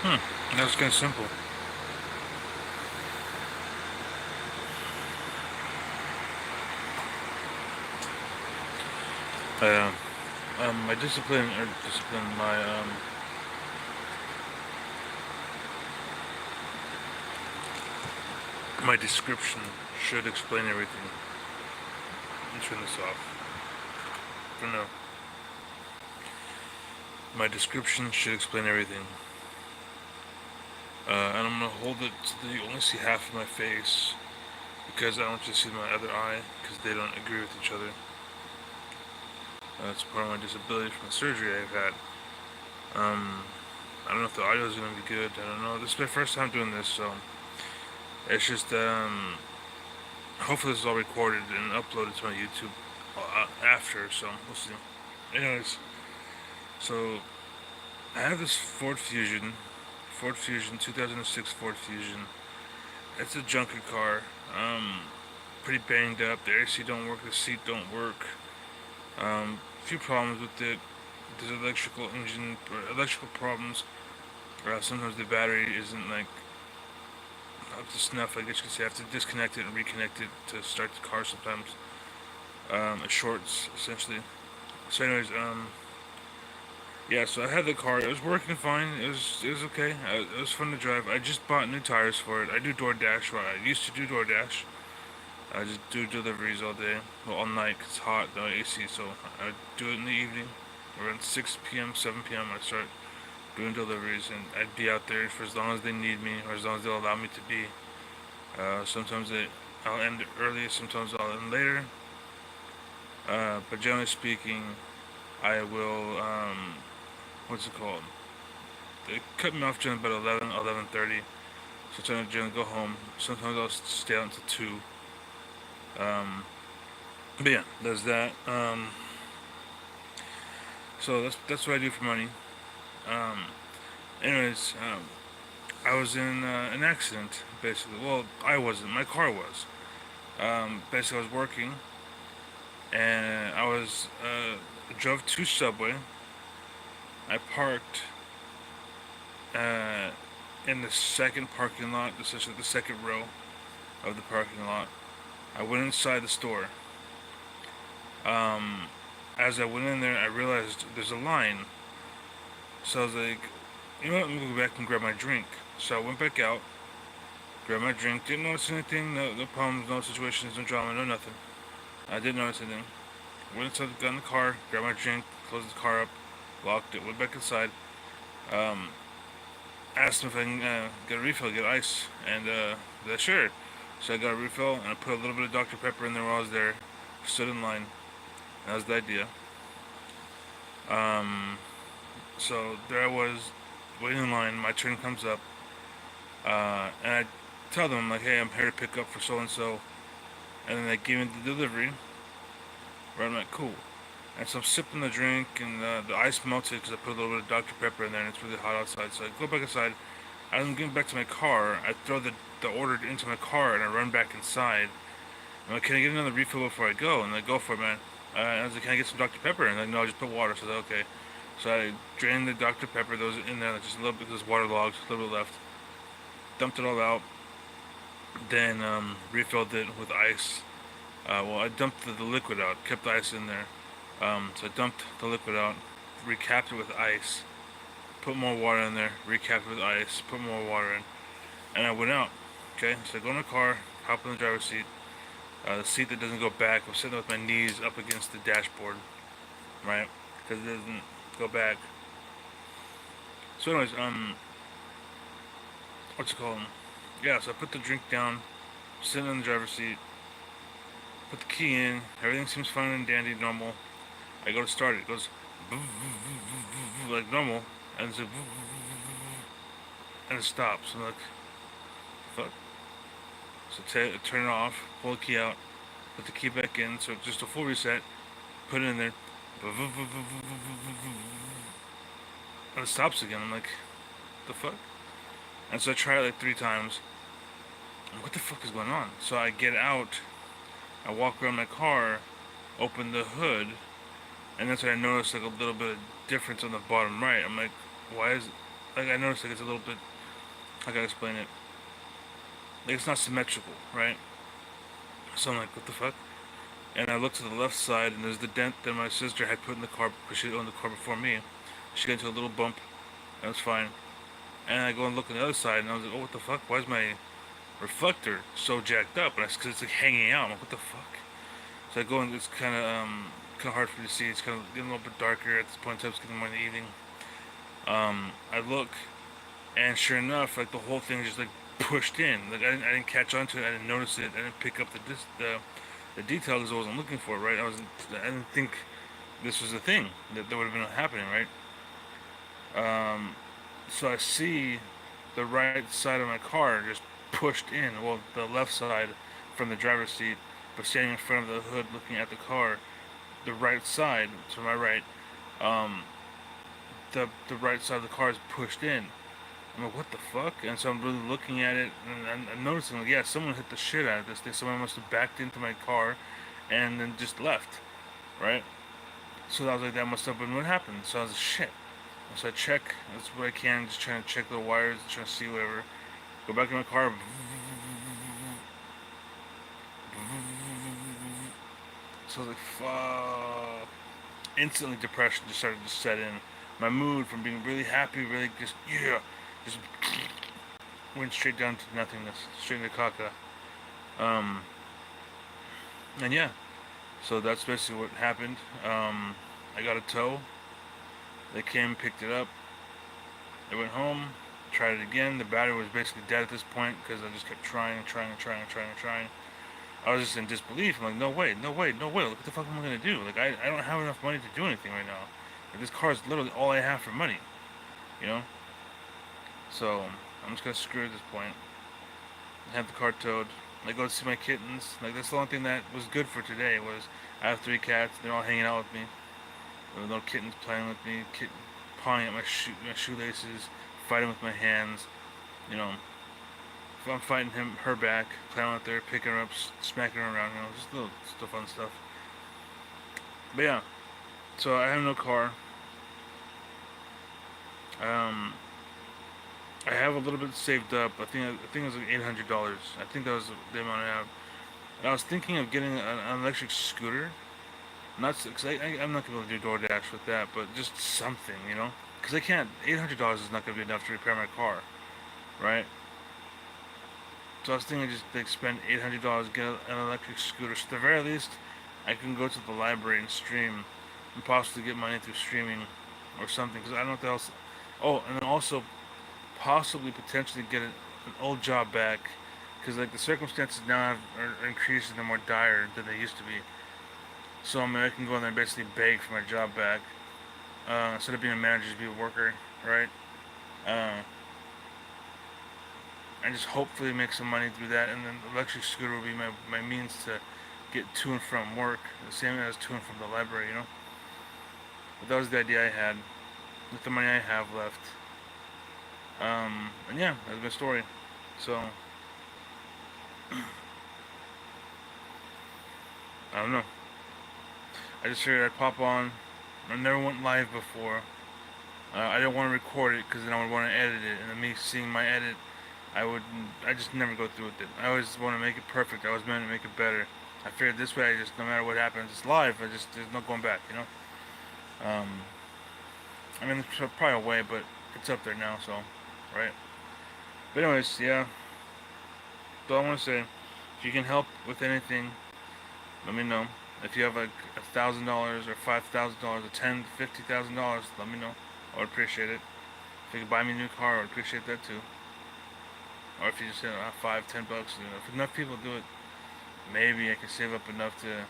That was kind of simple. Uh, my my description should explain everything. Let me turn this off. I don't know. My description should explain everything. And I'm gonna hold it so that you only see half of my face because I don't want you to see my other eye because they don't agree with each other. That's part of my disability from the surgery I've had. Um, I don't know if the audio is gonna be good. I don't know. This is my first time doing this, so it's just hopefully this is all recorded and uploaded to my YouTube after. So we'll see. Anyways, so I have this Ford Fusion, 2006 Ford Fusion. It's a junker car. Pretty banged up. The AC don't work. The seat don't work. Few problems with it. There's electrical problems. Sometimes the battery isn't like up to snuff. I guess you could say I have to disconnect it and reconnect it to start the car sometimes. It shorts essentially. So, anyways, yeah. So I had the car. It was working fine. It was okay. It was fun to drive. I just bought new tires for it. I do DoorDash. Well, I used to do DoorDash. I just do deliveries all day, well, all night 'cause it's hot, no AC. So I do it in the evening, around 6 p.m., 7 p.m. I start doing deliveries, and I'd be out there for as long as they need me, or as long as they'll allow me to be. Sometimes I'll end early, sometimes I'll end later. But generally speaking, I will, what's it called? They cut me off during about 11, 11:30. Sometimes I generally go home. Sometimes I'll stay out until 2. Um, but yeah, there's that. So that's what I do for money. Um, anyways, I was in an accident, basically. Well, I wasn't. My car was. Basically, I was working, and drove to Subway. I parked uh, in the second parking lot, essentially the second row of the parking lot. I went inside the store. Um, as I went in there, I realized there's a line. So I was like, you know what? Let me go back and grab my drink. So I went back out, grabbed my drink. Didn't notice anything. No problems, no situations, no drama, no nothing. I didn't notice anything. Went inside, got in the car, grabbed my drink, closed the car up, locked it, went back inside. Um, asked them if I can get a refill, get ice, and they're sure. So I got a refill, and I put a little bit of Dr. Pepper in there while I was there. Stood in line. That was the idea. Um, so there I was, waiting in line. My turn comes up, and I tell them like, "Hey, I'm here to pick up for so and so," and then they give me the delivery. Right, I'm like, "Cool." And so I'm sipping the drink, and the ice melted because I put a little bit of Dr. Pepper in there, and it's really hot outside. So I go back inside. As I'm getting back to my car, I throw the order into my car, and I run back inside. I'm like, "Can I get another refill before I go?" And they go for it, man. And I was like, "Can I get some Dr. Pepper?" And they're like, "No, just put water." So I was like, okay. So I drained the Dr. Pepper that was in there, like just a little bit, because waterlogged, a little bit left. Dumped it all out. Then refilled it with ice. I dumped the liquid out, kept the ice in there. So I dumped the liquid out, recapped it with ice, put more water in there, recapped it with ice, put more water in, and I went out. Okay, so I go in the car, hop in the driver's seat. The seat that doesn't go back, I'm sitting with my knees up against the dashboard, right? Because it doesn't go back. So, anyways, what's it called? Yeah, so I put the drink down, sitting in the driver's seat, put the key in, everything seems fine and dandy, normal. I go to start it, it goes like normal, and it's like, and it stops. I'm like, fuck. So turn it off, pull the key out, put the key back in, so just a full reset, put it in there, and it stops again. I'm like, the fuck? And so I try it like 3 times. What the fuck is going on? So I get out, I walk around my car, open the hood, and that's when I noticed like a little bit of difference on the bottom right. I'm like, why is like I noticed like it's a little bit. How can I explain it? Like it's not symmetrical, right? So I'm like, what the fuck? And I looked to the left side, and there's the dent that my sister had put in the car because she owned the car before me. She got into a little bump. That was fine. And I go and look on the other side, and I was like, oh, what the fuck? Why is my reflector so jacked up? And because it's like hanging out. I'm like, what the fuck? So I go and it's kind of hard for me to see. It's kind of getting a little bit darker at this point in time. It's getting more in the evening. I look, and sure enough, like the whole thing just like pushed in. Like I didn't catch on to it. I didn't notice it. I didn't pick up the detail because I wasn't looking for it. Right? I didn't think this was a thing that would have been happening. Right? So I see the right side of my car just pushed in. Well, the left side from the driver's seat, but standing in front of the hood looking at the car, the right side to my right, um, the right side of the car is pushed in. I'm like, what the fuck? And so I'm really looking at it, and I'm noticing, like, yeah, someone hit the shit out of this thing. Someone must have backed into my car, and then just left, right? So I was like, that must have been what happened. So I was like, shit. So I check, that's what I can, just trying to check the wires, trying to see whatever. Go back in my car. So I was like, fuck. Instantly depression just started to set in. My mood from being really happy, really just, yeah, just went straight down to nothingness, straight into caca. Um, and yeah, so that's basically what happened. I got a tow. They came, picked it up. I went home, tried it again. The battery was basically dead at this point because I just kept trying and trying and trying and trying and trying. I was just in disbelief. I'm like, no way, no way, no way. Look what the fuck am I gonna do? Like, I don't have enough money to do anything right now. Like, this car is literally all I have for money, you know? So, I'm just gonna screw at this point. Have the car towed. I go to see my kittens. Like, that's the only thing that was good for today was I have 3 cats. They're all hanging out with me. There were no kittens playing with me, pawing at my shoelaces, fighting with my hands, you know. I'm fighting her back, playing out there, picking her up, smacking her around, you know, just little fun stuff. But yeah, so I have no car. Um, I have a little bit saved up. I think it was like $800. I think that was the amount I have. And I was thinking of getting an electric scooter. Not because I'm not gonna be able to do DoorDash with that, but just something, you know. Because I can't. $800 is not gonna be enough to repair my car, right? So I was thinking just like spend $800, get an electric scooter. So at the very least, I can go to the library and stream, and possibly get money through streaming, or something. Because I don't know what else. Oh, and then also possibly potentially get an old job back. Because like the circumstances now are increasing and more dire than they used to be. So I mean, I can go in there and basically beg for my job back. Instead of being a manager, just be a worker, right? Uh, and just hopefully make some money through that. And then the electric scooter will be my means to get to and from work, the same as to and from the library, you know? But that was the idea I had with the money I have left. And yeah, that's my story. So, I don't know. I just figured I'd pop on. I never went live before. I didn't want to record it because then I would want to edit it, and then me seeing my edit, I just never go through with it. I always want to make it perfect. I always meant to make it better. I figured this way, no matter what happens, it's live. There's no going back, you know. Um, I mean, it's probably a way, but it's up there now, so, right. But anyways, yeah. So I want to say, if you can help with anything, let me know. If you have like $1,000 or $5,000 or $50,000, let me know. I would appreciate it. If you could buy me a new car, I would appreciate that too. Or if you just say $5, $10, you know, if enough people do it, maybe I can save up enough to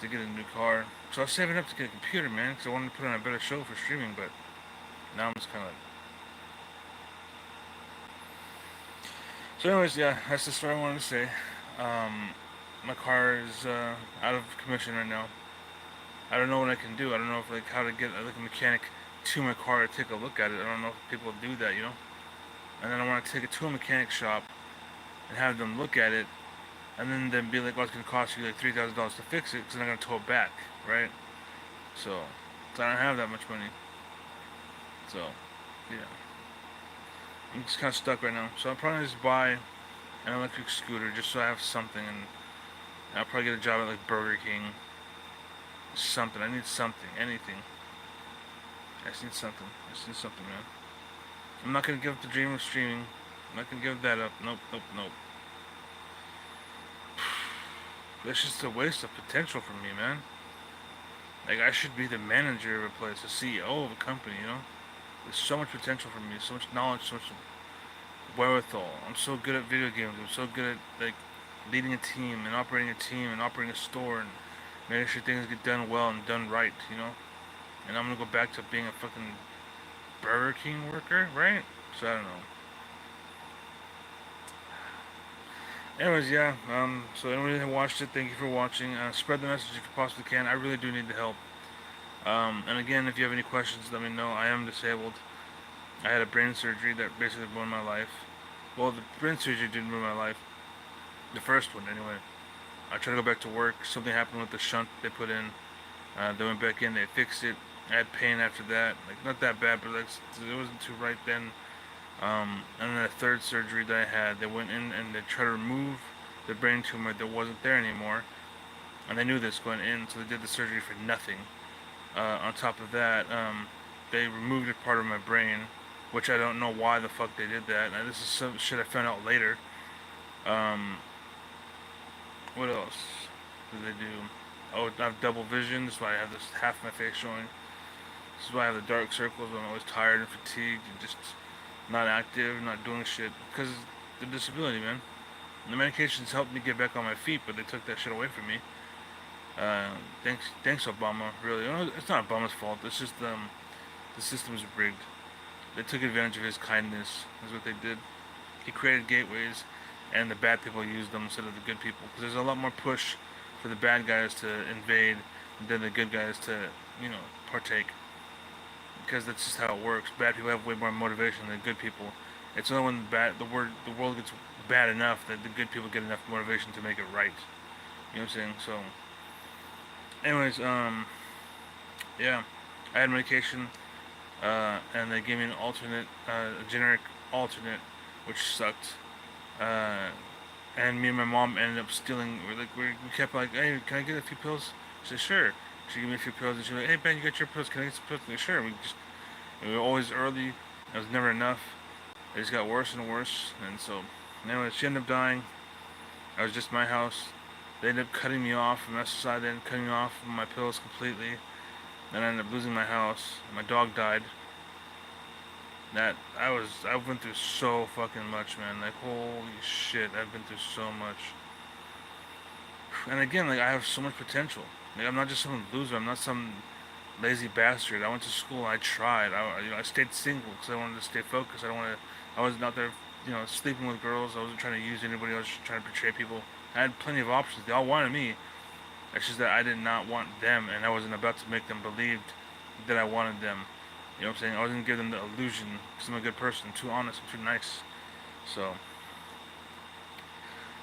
get a new car. So I was saving up to get a computer, man, because I wanted to put on a better show for streaming. But now I'm just kind of like. So, anyways, yeah, that's the story I wanted to say. My car is out of commission right now. I don't know what I can do. I don't know if like how to get like a mechanic to my car to take a look at it. I don't know if people do that, you know. And then I want to take it to a mechanic shop and have them look at it, and then they'd be like, "Oh, it's gonna cost you like $3,000 to fix it," because they're gonna tow it back, right? So I don't have that much money. So, yeah. I'm just kind of stuck right now. So I'll probably just buy an electric scooter just so I have something, and I'll probably get a job at like Burger King. Something. I need something. Anything. I just need something. I just need something, man. I'm not gonna give up the dream of streaming. I'm not gonna give that up. Nope, nope, nope. That's just a waste of potential for me, man. Like, I should be the manager of a place, the CEO of a company, you know? There's so much potential for me, so much knowledge, so much wherewithal. I'm so good at video games. I'm so good at, like, leading a team and operating a store and making sure things get done well and done right, you know? And I'm gonna go back to being a fucking Burger King worker, right? So I don't know. Anyways, yeah. So anybody that watched it, thank you for watching. Spread the message if you possibly can. I really do need the help. And again, if you have any questions, let me know. I am disabled. I had a brain surgery that basically ruined my life. Well, the brain surgery didn't ruin my life. The first one, anyway. I tried to go back to work. Something happened with the shunt they put in. They went back in. They fixed it. I had pain after that. Like, not that bad, but like, it wasn't too right then. And then the third surgery that I had, they went in and they tried to remove the brain tumor that wasn't there anymore. And they knew this going in, so they did the surgery for nothing. On top of that, they removed a part of my brain, which I don't know why the fuck they did that. And this is some shit I found out later. Um, what else did they do? Oh, I have double vision. That's why I have this half of my face showing. This is why I have the dark circles when I'm always tired and fatigued and just not active, not doing shit. Because the disability, man. The medications helped me get back on my feet, but they took that shit away from me. Thanks, Obama. Really, it's not Obama's fault. It's just the system's rigged. They took advantage of his kindness. Is what they did. He created gateways, and the bad people used them instead of the good people. Because there's a lot more push for the bad guys to invade than the good guys to, partake. Because that's just how it works. Bad people have way more motivation than good people. It's only when the world gets bad enough that the good people get enough motivation to make it right. You know what I'm saying? So, anyways, yeah, I had medication, and they gave me an alternate, a generic alternate, which sucked. And me and my mom ended up stealing. We kept like, hey, can I get a few pills? She said, sure. She gave me a few pills, and she was like, hey Ben, you got your pills? Can I get some pills? Like, sure. We were always early. It was never enough. It just got worse and worse, and so, anyway, she ended up dying. I was just in my house. They ended up cutting me off from that side. They ended up cutting me off from my pills completely. Then I ended up losing my house. My dog died. I went through so fucking much, man. Like, holy shit, I've been through so much. And again, like, I have so much potential. Like, I'm not just some loser. I'm not some lazy bastard. I went to school. I tried. I stayed single because I wanted to stay focused. I wasn't out there, sleeping with girls. I wasn't trying to use anybody. I was just trying to betray people. I had plenty of options. They all wanted me. It's just that I did not want them, and I wasn't about to make them believe that I wanted them. You know what I'm saying? I wasn't give them the illusion because I'm a good person. I'm too honest. I'm too nice. So,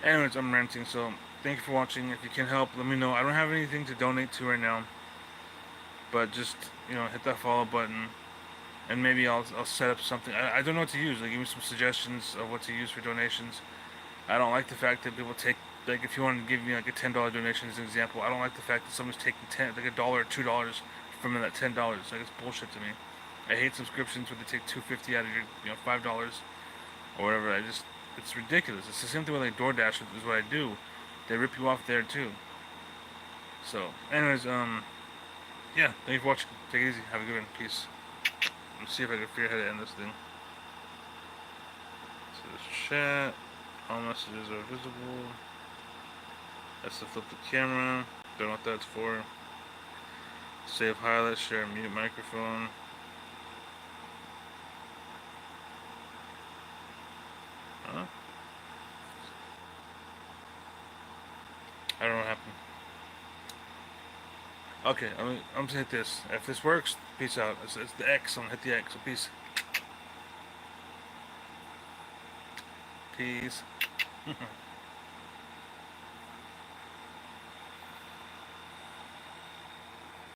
anyways, I'm ranting. So, thank you for watching. If you can help, let me know. I don't have anything to donate to right now, but just hit that follow button, and maybe I'll set up something. I don't know what to use. Like, give me some suggestions of what to use for donations. I don't like the fact that people take, like, if you want to give me like a $10 donation as an example, I don't like the fact that someone's taking like a dollar or $2 from that $10. Like, it's bullshit to me. I hate subscriptions where they take $2.50 out of your $5 or whatever. It's ridiculous. It's the same thing with like DoorDash is what I do. They rip you off there too. So, anyways, yeah, thank you for watching. Take it easy. Have a good one. Peace. Let's see if I can figure out how to end this thing. So this chat. All messages are visible. That's to flip the camera. Don't know what that's for. Save highlights, share mute microphone. Huh? I don't know what happened. Okay, I'm gonna hit this. If this works, peace out. It's the X. I'm gonna hit the X. So peace. Peace.